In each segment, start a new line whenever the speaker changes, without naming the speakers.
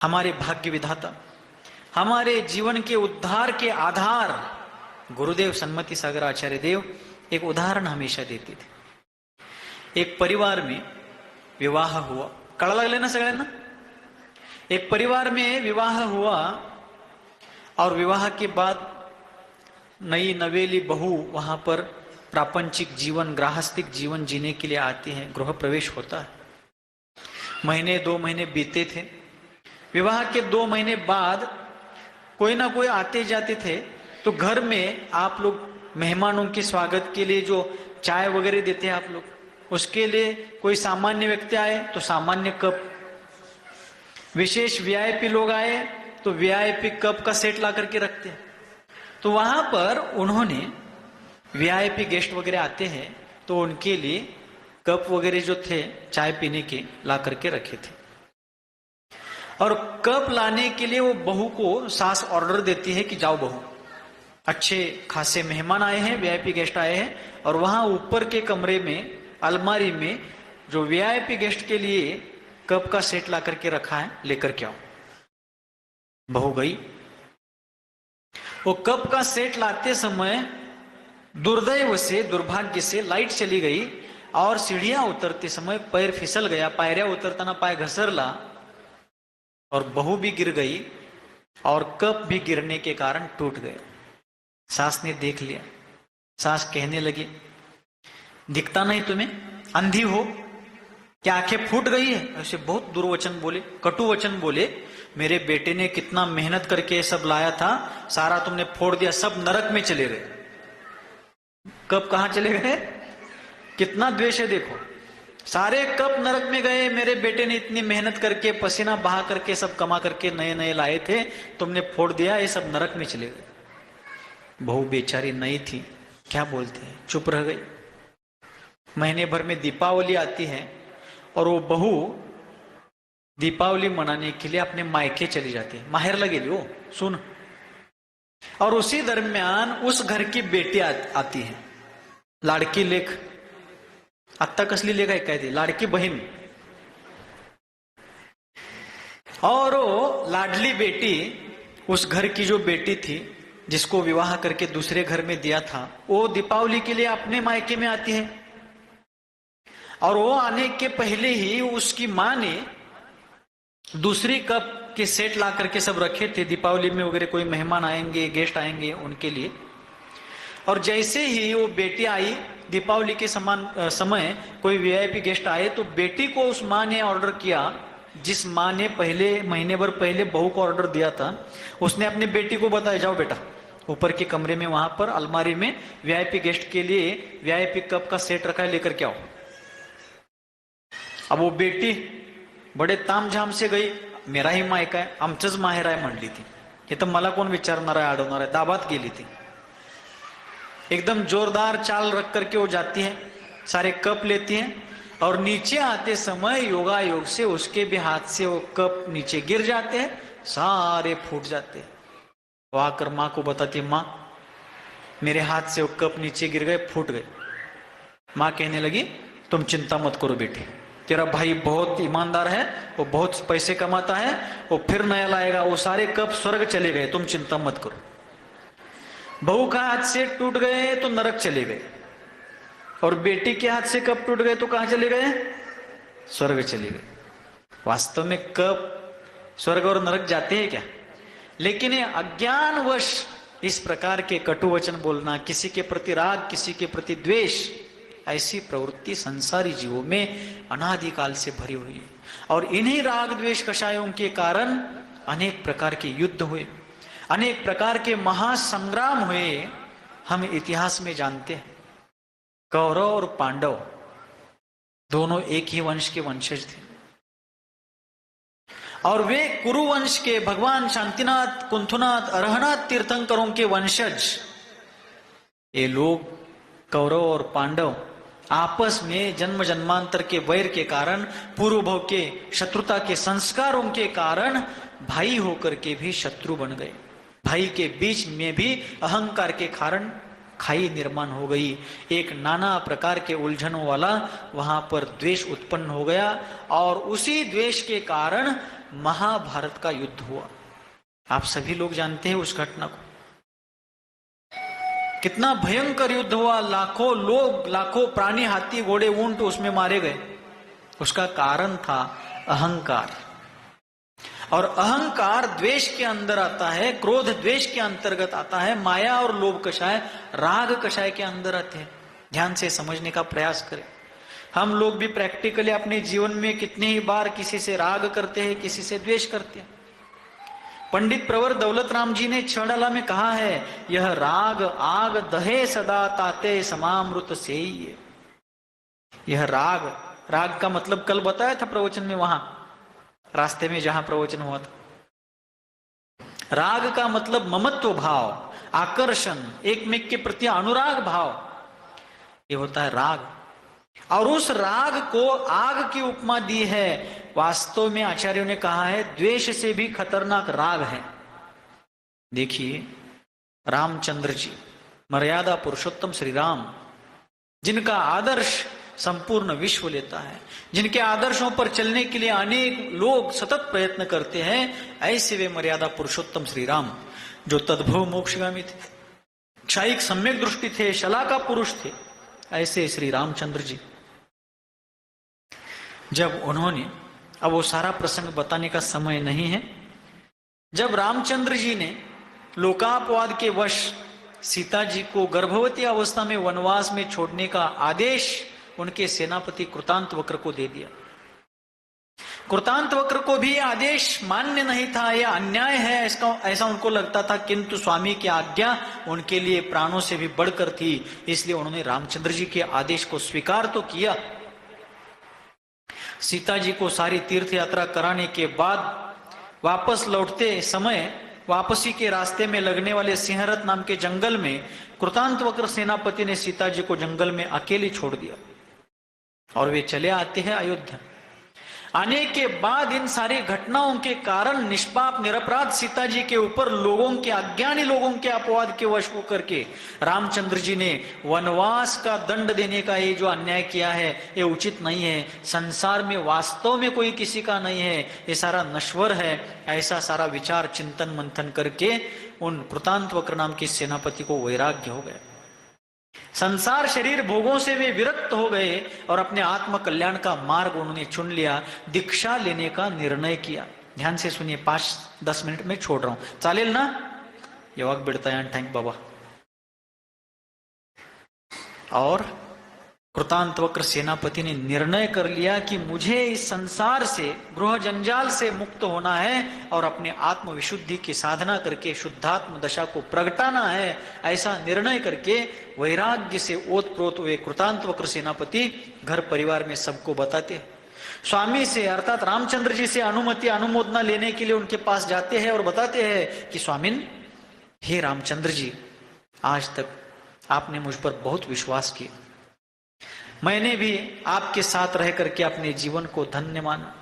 हमारे भाग्य विधाता, हमारे जीवन के उद्धार के आधार गुरुदेव सन्मति सागर आचार्य देव एक उदाहरण हमेशा देते थे। एक परिवार में विवाह हुआ, कळा लागले ना सगळ्यांना? एक परिवार में विवाह हुआ और विवाह के बाद नई नवेली बहू वहां पर प्रापंचिक जीवन, गृहस्थिक जीवन जीने के लिए आती है, गृह प्रवेश होता है। महीने 2 महीने बीते थे। विवाह के 2 महीने बाद कोई ना कोई आते जाते थे, तो घर में आप लोग मेहमानों के स्वागत के लिए जो चाय वगैरह देते हैं आप लोग, उसके लिए कोई सामान्य व्यक्ति आए तो सामान्य कप, विशेष वीआईपी लोग आए तो वीआईपी कप का सेट ला करके रखते हैं। तो वहां पर उन्होंने वीआईपी गेस्ट वगैरह आते हैं तो उनके लिए कप वगैरह जो थे चाय पीने के ला करके रखे थे। और कप लाने के लिए वो बहू को सास ऑर्डर देती है कि जाओ बहू, अच्छे खासे मेहमान आए हैं, वीआईपी गेस्ट आए हैं, और वहां ऊपर के कमरे में अलमारी में जो वीआईपी गेस्ट के लिए कप का सेट ला करके रखा है लेकर के आओ। बहू गई। वो कप का सेट लाते समय दुर्दैव से, दुर्भाग्य से लाइट चली गई और सीढ़ियां उतरते समय पैर फिसल गया, पायरिया उतरताना पाय घसरला और बहू भी गिर गई और कप भी गिरने के कारण टूट गए। सास ने देख लिया। सास कहने लगी, दिखता नहीं तुम्हें, अंधी हो क्या, आंखें फूट गई है? ऐसे बहुत दुर्वचन बोले, कटु वचन बोले। मेरे बेटे ने कितना मेहनत करके सब लाया था, सारा तुमने फोड़ दिया, सब नरक में चले गए। कप कहां चले गए? कितना द्वेष है देखो। सारे कप नरक में गए, मेरे बेटे ने इतनी मेहनत करके पसीना बहा करके सब कमा करके नए नए लाए थे, तुमने फोड़ दिया, ये सब नरक में चले गए। बहू बेचारी नई थी, क्या बोलते हैं, चुप रह गई। महीने भर में दीपावली आती है और वो बहू दीपावली मनाने के लिए अपने मायके चली जाती है, माहेर लगेली हो सुन। और उसी दरमियान उस घर की बेटी आती है, लाड़की लेख, आत्ता कसली लेख आहे काय ती, लाडकी बहीण। और वो लाडली बेटी, उस घर की जो बेटी थी जिसको विवाह करके दूसरे घर में दिया था, वो दीपावली के लिए अपने मायके में आती है। और वो आने के पहले ही उसकी माँ ने दूसरी कप के सेट ला करके सब रखे थे, दीपावली में वगैरह कोई मेहमान आएंगे, गेस्ट आएंगे उनके लिए। और जैसे ही वो बेटी आई, दीपावली के समय कोई वीआईपी गेस्ट आए तो बेटी को उस माँ ने ऑर्डर किया, जिस माँ ने पहले महीने भर पहले बहू को ऑर्डर दिया था, उसने अपनी बेटी को बताया, जाओ बेटा ऊपर के कमरे में वहां पर अलमारी में वीआईपी गेस्ट के लिए वीआईपी कप का सेट रखा है, लेकर के आओ। अब वो बेटी बड़े तामझाम से गई, मेरा ही मायका आहे, आमचंच माहेर आहे म्हणली ती, हे तर मला कोण विचारणार आहे, अडवणार आहे, दाबात गेली थी। एकदम जोरदार चाल रख करके वो जाती है, सारे कप लेती है और नीचे आते समय योगायोग से उसके भी हाथ से वो कप नीचे गिर जाते हैं, सारे फूट जाते हैं। वो आकर माँ को बताती, माँ मेरे हाथ से वो कप नीचे गिर गए, फूट गए। माँ कहने लगी, तुम चिंता मत करो बेटी, तेरा भाई बहुत ईमानदार है, वो बहुत पैसे कमाता है, वो फिर नया लाएगा, वो सारे कप स्वर्ग चले गए, तुम चिंता मत करो। बहू का हाथ से टूट गए तो नरक चले गए, और बेटी के हाथ से कप टूट गए तो कहां चले गए? स्वर्ग चले गए। वास्तव में कप स्वर्ग और नरक जाते हैं क्या? लेकिन ये अज्ञानवश इस प्रकार के कटु वचन बोलना, किसी के प्रति राग, किसी के प्रति द्वेष, ऐसी प्रवृत्ति संसारी जीवों में अनादिकाल से भरी हुई है। और इन्हीं राग द्वेष कषायों के कारण अनेक प्रकार के युद्ध हुए, अनेक प्रकार के महासंग्राम हुए। हम इतिहास में जानते हैं, कौरव और पांडव दोनों एक ही वंश के वंशज थे, और वे कुरुवंश के भगवान शांतिनाथ, कुंथुनाथ, अरहनाथ तीर्थंकरों के वंशज। ये लोग कौरव और पांडव आपस में जन्म जन्मांतर के वैर के कारण, पूर्व भव के शत्रुता के संस्कारों के कारण भाई होकर के भी शत्रु बन गए। भाई के बीच में भी अहंकार के कारण खाई निर्माण हो गई, एक नाना प्रकार के उलझनों वाला वहां पर द्वेष उत्पन्न हो गया। और उसी द्वेष के कारण महाभारत का युद्ध हुआ। आप सभी लोग जानते हैं उस घटना को। कितना भयंकर युद्ध हुआ, लाखों लोग, लाखों प्राणी, हाथी, घोड़े, ऊंट उसमें मारे गए। उसका कारण था अहंकार। और अहंकार द्वेष के अंदर आता है, क्रोध द्वेष के अंतर्गत आता है, माया और लोभ कषाय राग कषाय के अंदर आते हैं। ध्यान से समझने का प्रयास करें। हम लोग भी प्रैक्टिकली अपने जीवन में कितने ही बार किसी से राग करते हैं, किसी से द्वेष करते हैं। पंडित प्रवर दौलत राम जी ने छड़ाला में कहा है, यह राग आग दहे सदा ताते समामृत से ही। यह राग, राग का मतलब कल बताया था प्रवचन में, वहां रास्ते में जहां प्रवचन हुआ था। राग का मतलब ममत्व भाव, आकर्षण, एकमेक के प्रति अनुराग भाव, ये होता है राग। और उस राग को आग की उपमा दी है। वास्तव में आचार्यों ने कहा है द्वेष से भी खतरनाक राग है। देखिए रामचंद्र जी, मर्यादा पुरुषोत्तम श्री राम, जिनका आदर्श संपूर्ण विश्व लेता है, जिनके आदर्शों पर चलने के लिए अनेक लोग सतत प्रयत्न करते हैं, ऐसे वे मर्यादा पुरुषोत्तम श्री राम जो तद्भव मोक्षगामी थे, क्षायिक सम्यक दृष्टि थे, शला का पुरुष थे, ऐसे श्री रामचंद्र जी जब उन्होंने, अब वो सारा प्रसंग बताने का समय नहीं है, जब रामचंद्र जी ने लोकापवाद के वश सीता जी को गर्भवती अवस्था में वनवास में छोड़ने का आदेश उनके सेनापति कृतांत वक्र को दे दिया। कृतांत वक्र को भी आदेश मान्य नहीं था, यह अन्याय है, ऐसा उनको लगता था, किंतु स्वामी की आज्ञा उनके लिए प्राणों से भी बढ़कर थी, इसलिए उन्होंने रामचंद्र जी के आदेश को स्वीकार तो किया। सीता जी को सारी तीर्थ यात्रा कराने के बाद वापस लौटते समय वापसी के रास्ते में लगने वाले सिंहरथ नाम के जंगल में कृतांत वक्र सेनापति ने सीता जी को जंगल में अकेले छोड़ दिया और वे चले आते हैं अयोध्या। आने के बाद इन सारी घटनाओं के कारण निष्पाप निरपराध सीता जी के ऊपर लोगों के, अज्ञानी लोगों के अपवाद के वश होकर के रामचंद्र जी ने वनवास का दंड देने का ये जो अन्याय किया है, ये उचित नहीं है। संसार में वास्तव में कोई किसी का नहीं है, ये सारा नश्वर है, ऐसा सारा विचार चिंतन मंथन करके उन कृतांत वक्र नाम के सेनापति को वैराग्य हो गया। संसार शरीर भोगों से वे विरक्त हो गए और अपने आत्म कल्याण का मार्ग उन्होंने चुन लिया, दीक्षा लेने का निर्णय किया। ध्यान से सुनिए, 5-10 मिनट में छोड़ रहा हूं, चालेल ना? ये वक्त बिड़ता है, थैंक बाबा। और कृतांत वक्र सेनापति ने निर्णय कर लिया कि मुझे इस संसार से, गृह जंजाल से मुक्त होना है और अपने आत्म विशुद्धि की साधना करके शुद्धात्म दशा को प्रगटाना है। ऐसा निर्णय करके वैराग्य से ओतप्रोत हुए कृतांत वक्र सेनापति घर परिवार में सबको बताते, स्वामी से अर्थात रामचंद्र जी से अनुमति अनुमोदना लेने के लिए उनके पास जाते हैं और बताते हैं कि स्वामिन, हे रामचंद्र जी, आज तक आपने मुझ पर बहुत विश्वास किया, मैंने भी आपके साथ रह करके अपने जीवन को धन्य माना,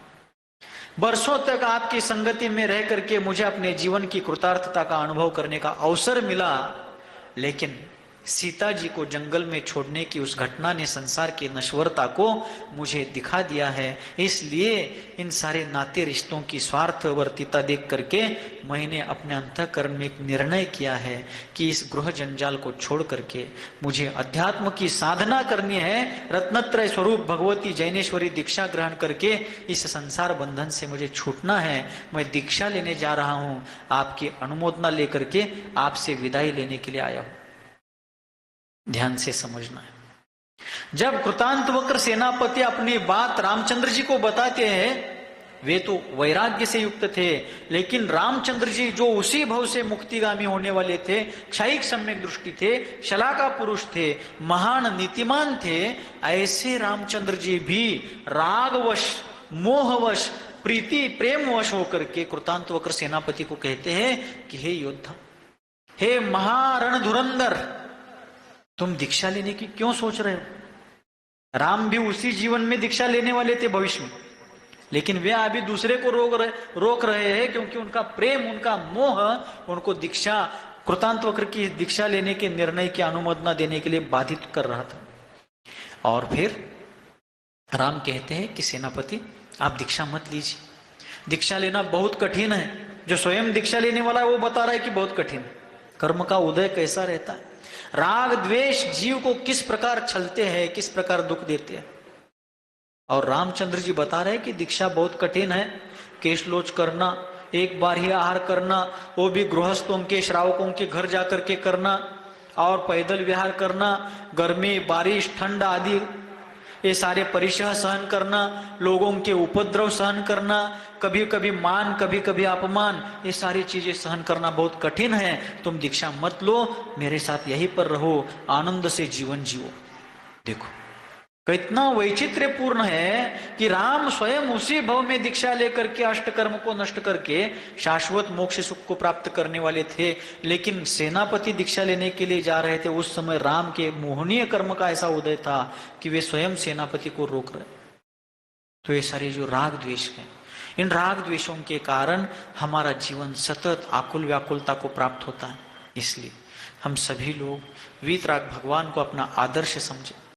बरसों तक आपकी संगति में रह करके मुझे अपने जीवन की कृतार्थता का अनुभव करने का अवसर मिला, लेकिन सीता जी को जंगल में छोड़ने की उस घटना ने संसार की नश्वरता को मुझे दिखा दिया है। इसलिए इन सारे नाते रिश्तों की स्वार्थवर्तिता देख करके मैंने अपने अंतःकरण में एक निर्णय किया है कि इस गृह जंजाल को छोड़ करके मुझे अध्यात्म की साधना करनी है। रत्नत्रय स्वरूप भगवती जैनेश्वरी दीक्षा ग्रहण करके इस संसार बंधन से मुझे छूटना है। मैं दीक्षा लेने जा रहा हूं, आपकी अनुमोदना लेकर के आपसे विदाई लेने के लिए आया हूं। ध्यान से समझना है। जब कृतांत वक्र सेनापति अपनी बात रामचंद्र जी को बताते हैं, वे तो वैराग्य से युक्त थे, लेकिन रामचंद्र जी जो उसी भव से मुक्तिगामी होने वाले थे, क्षयिक सम्यक दृष्टि थे, शला का पुरुष थे, महान नीतिमान थे, ऐसे रामचंद्र जी भी रागवश, मोहवश, प्रीति प्रेमवश होकर के कृतांत वक्र सेनापति को कहते हैं कि हे योद्धा, हे महारण धुरंधर, तुम दीक्षा लेने की क्यों सोच रहे हो? राम भी उसी जीवन में दीक्षा लेने वाले थे भविष्य में, लेकिन वे अभी दूसरे को रोक रहे हैं क्योंकि उनका प्रेम, उनका मोह उनको दीक्षा, कृतांत वक्र की दीक्षा लेने के निर्णय की अनुमोदना देने के लिए बाधित कर रहा था। और फिर राम कहते हैं कि सेनापति, आप दीक्षा मत लीजिए, दीक्षा लेना बहुत कठिन है। जो स्वयं दीक्षा लेने वाला है वो बता रहा है कि बहुत कठिन है। कर्म का उदय कैसा रहता है, राग द्वेष जीव को किस प्रकार छलते हैं, किस प्रकार दुख देते हैं। और रामचंद्र जी बता रहे हैं कि दीक्षा बहुत कठिन है। केशलोच करना, एक बार ही आहार करना, वो भी गृहस्थों के श्रावकों के घर जाकर के करना, और पैदल विहार करना, गर्मी बारिश ठंड आदि ये सारे परिसह सहन करना, लोगों के उपद्रव सहन करना, कभी कभी मान कभी कभी अपमान, ये सारी चीजें सहन करना बहुत कठिन है। तुम दीक्षा मत लो, मेरे साथ यहीं पर रहो, आनंद से जीवन जियो। देखो कितना वैचित्र्यपूर्ण है कि राम स्वयं उसी भव में दीक्षा लेकर के अष्टकर्म को नष्ट करके शाश्वत मोक्ष सुख को प्राप्त करने वाले थे। लेकिन सेनापति दीक्षा लेने के लिए जा रहे थे, उस समय राम के मोहनीय कर्म का ऐसा उदय था कि वे स्वयं सेनापति को रोक रहे। तो ये सारे जो राग द्वेष है, इन राग द्वेषों के कारण हमारा जीवन सतत आकुल व्याकुलता को प्राप्त होता है। इसलिए हम सभी लोग वीतराग भगवान को अपना आदर्श समझे।